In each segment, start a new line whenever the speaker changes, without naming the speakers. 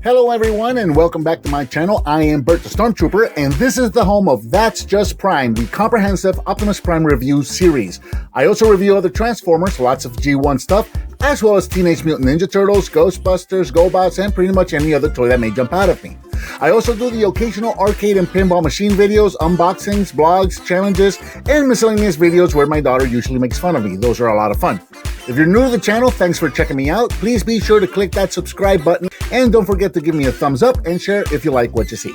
Hello everyone and welcome back to my channel. I am Bert the Stormtrooper and this is the home of That's Just Prime, the comprehensive Optimus Prime review series. I also review other Transformers, lots of G1 stuff, as well as Teenage Mutant Ninja Turtles, Ghostbusters, Gobots, and pretty much any other toy that may jump out at me. I also do the occasional arcade and pinball machine videos, unboxings, blogs, challenges, and miscellaneous videos where my daughter usually makes fun of me. Those are a lot of fun. If you're new to the channel, thanks for checking me out. Please be sure to click that subscribe button and don't forget to give me a thumbs up and share if you like what you see.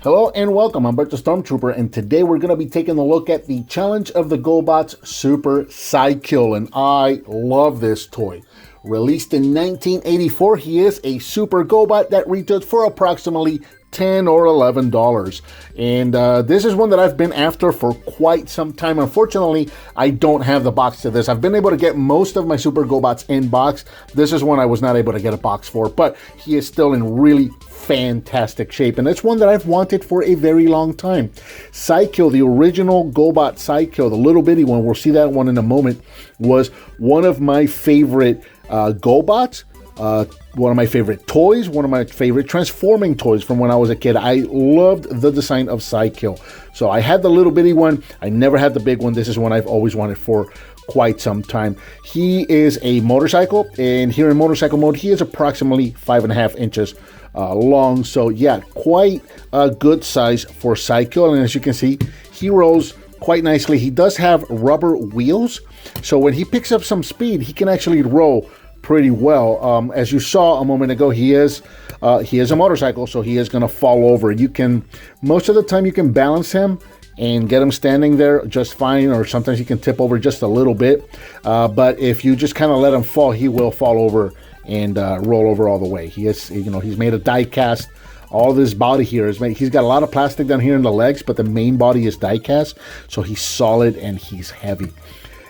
Hello and welcome, I'm Bert the Stormtrooper, and today we're going to be taking a look at the Challenge of the Gobots Super Sidekill, and I love this toy. Released in 1984, he is a Super Gobot that retailed for approximately $10 or $11. And this is one that I've been after for quite some time. Unfortunately, I don't have the box to this. I've been able to get most of my Super Gobots in box. This is one I was not able to get a box for, but he is still in really fantastic shape, and it's one that I've wanted for a very long time. Sidekill, the original Gobot Sidekill, the little bitty one, we'll see that one in a moment, was one of my favorite Gobots, one of my favorite toys, one of my favorite transforming toys from when I was a kid. I loved the design of Sidekill. So I had the little bitty one. I never had the big one. This is one I've always wanted for quite some time. He is a motorcycle, and here in motorcycle mode, he is approximately 5.5 inches long. So yeah, quite a good size for Sidekill. And as you can see, he rolls quite nicely. He does have rubber wheels, so when he picks up some speed, he can actually roll pretty well. As you saw a moment ago, he is a motorcycle, so he is going to fall over. You can, most of the time, you can balance him and get him standing there just fine, or sometimes he can tip over just a little bit. But if you just kind of let him fall, he will fall over and roll over all the way. He is, you know, he's made of die cast. All of his body here is made, he's got a lot of plastic down here in the legs, but the main body is die cast, so he's solid and he's heavy.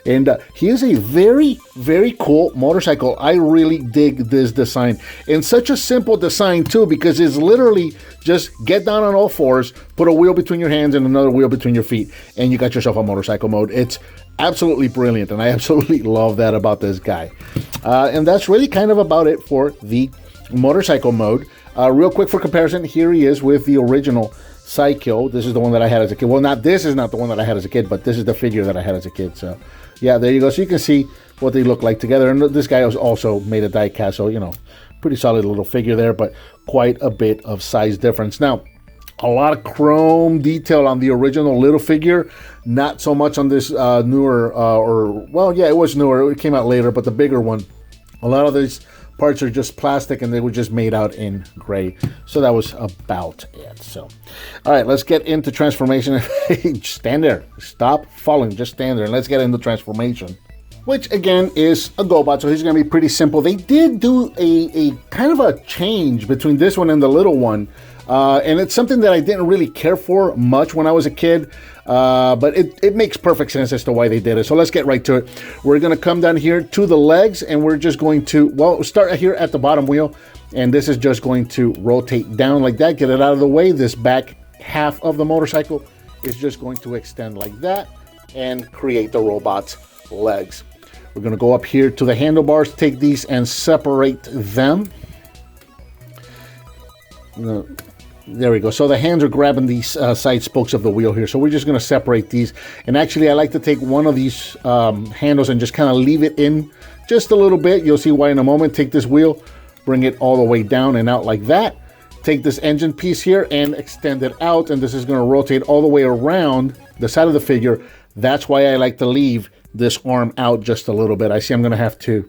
And he is a very, very cool motorcycle. I really dig this design. And such a simple design, too, because it's literally just get down on all fours, put a wheel between your hands and another wheel between your feet, and you got yourself a motorcycle mode. It's absolutely brilliant, and I absolutely love that about this guy. And that's really kind of about it for the motorcycle mode. Real quick for comparison, here he is with the original Sidekill. This is the one that I had as a kid. Well, this is not the one that I had as a kid, but this is the figure that I had as a kid. So yeah, there you go. So you can see what they look like together. And this guy was also made of die cast, so, you know, pretty solid little figure there, but quite a bit of size difference. Now, a lot of chrome detail on the original little figure, not so much on this newer, well, yeah, it was newer. It came out later, but the bigger one, a lot of these parts are just plastic and they were just made out in gray. So that was about it. So, all right, let's get into transformation. Stand there. Stop falling. Just stand there and let's get into transformation, which again is a Gobot, so he's going to be pretty simple. They did do a kind of a change between this one and the little one. And it's something that I didn't really care for much when I was a kid, but it makes perfect sense as to why they did it. So let's get right to it. We're going to come down here to the legs, and we're just going to, well, start here at the bottom wheel, and this is just going to rotate down like that, get it out of the way. This back half of the motorcycle is just going to extend like that and create the robot's legs. We're going to go up here to the handlebars, take these and separate them. There we go. So the hands are grabbing these side spokes of the wheel here. So we're just going to separate these. And actually, I like to take one of these handles and just kind of leave it in just a little bit. You'll see why in a moment. Take this wheel, bring it all the way down and out like that. Take this engine piece here and extend it out. And this is going to rotate all the way around the side of the figure. That's why I like to leave this arm out just a little bit. I see I'm going to have to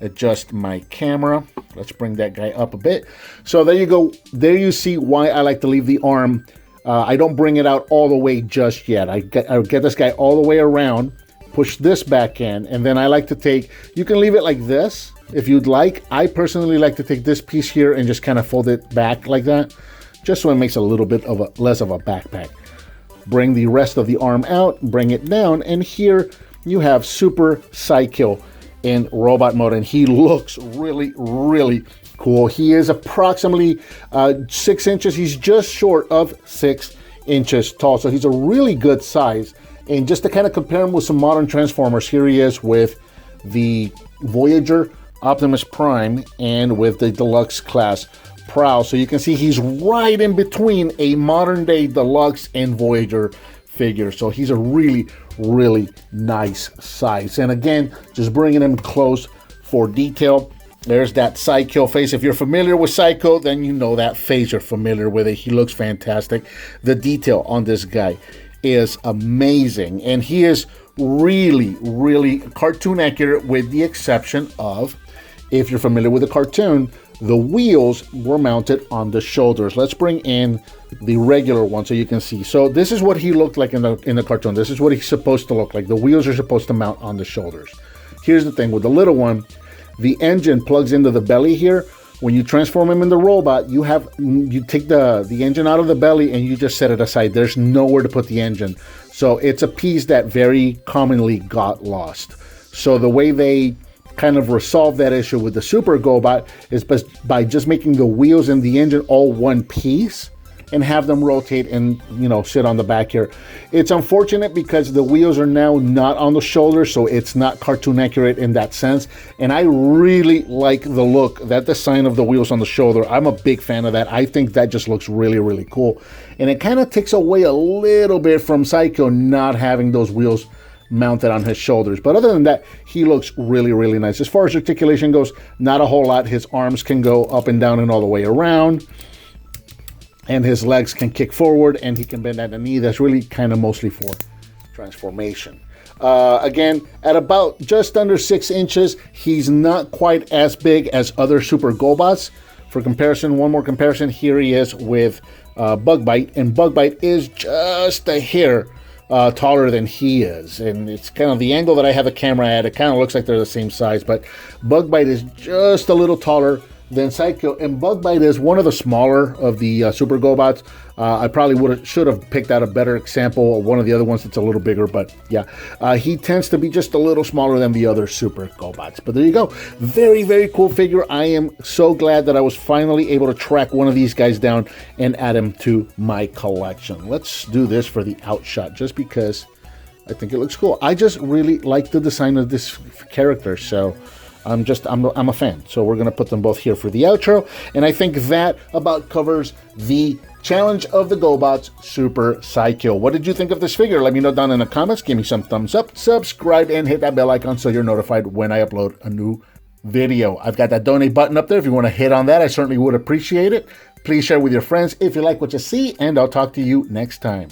adjust my camera. Let's bring that guy up a bit. So there you go. There you see why I like to leave the arm. I don't bring it out all the way just yet. I get this guy all the way around, push this back in, and then I like to take, you can leave it like this if you'd like. I personally like to take this piece here and just kind of fold it back like that, just so it makes a little bit of a less of a backpack. Bring the rest of the arm out, bring it down, and here you have Super Sidekill in robot mode, and he looks really, really cool. He is approximately 6 inches. He's just short of 6 inches tall. So he's a really good size. And just to kind of compare him with some modern Transformers, here he is with the Voyager Optimus Prime and with the Deluxe class Prowl. So you can see he's right in between a modern day Deluxe and Voyager figure. So he's a really, really nice size. And again, just bringing him close for detail. There's that Psycho face. If you're familiar with Psycho, then you know that face. You're familiar with it. He looks fantastic. The detail on this guy is amazing. And he is really, really cartoon accurate, with the exception of, if you're familiar with the cartoon, the wheels were mounted on the shoulders. Let's bring in the regular one so you can see. So this is what he looked like in the cartoon. This is what he's supposed to look like. The wheels are supposed to mount on the shoulders. Here's the thing with the little one. The engine plugs into the belly here. When you transform him into robot, you take the engine out of the belly and you just set it aside. There's nowhere to put the engine. So it's a piece that very commonly got lost. So the way they kind of resolve that issue with the Super Gobot is by just making the wheels and the engine all one piece and have them rotate and, you know, sit on the back here. It's unfortunate because the wheels are now not on the shoulder, so it's not cartoon accurate in that sense. And I really like the look, that design of the wheels on the shoulder. I'm a big fan of that. I think that just looks really, really cool. And it kind of takes away a little bit from Psycho not having those wheels mounted on his shoulders. But other than that, he looks really, really nice. As far as articulation goes, not a whole lot. His arms can go up and down and all the way around. And his legs can kick forward, and he can bend at the knee. That's really kind of mostly for transformation. Again, at about just under 6 inches, he's not quite as big as other Super Gobots. For comparison, one more comparison, here he is with Bug-Bite, and Bug-Bite is just a hair taller than he is. And it's kind of the angle that I have the camera at. It kind of looks like they're the same size, but Bug-Bite is just a little taller than Psycho, and Bug-Bite is one of the smaller of the Super Gobots. I probably should have picked out a better example of one of the other ones that's a little bigger, but yeah, he tends to be just a little smaller than the other Super Gobots. But there you go. Very, very cool figure. I am so glad that I was finally able to track one of these guys down and add him to my collection. Let's do this for the outshot, just because I think it looks cool. I just really like the design of this character, so I'm a fan. So we're going to put them both here for the outro. And I think that about covers the Challenge of the Gobots Super Psycho. What did you think of this figure? Let me know down in the comments. Give me some thumbs up, subscribe, and hit that bell icon so you're notified when I upload a new video. I've got that donate button up there. If you want to hit on that, I certainly would appreciate it. Please share with your friends if you like what you see, and I'll talk to you next time.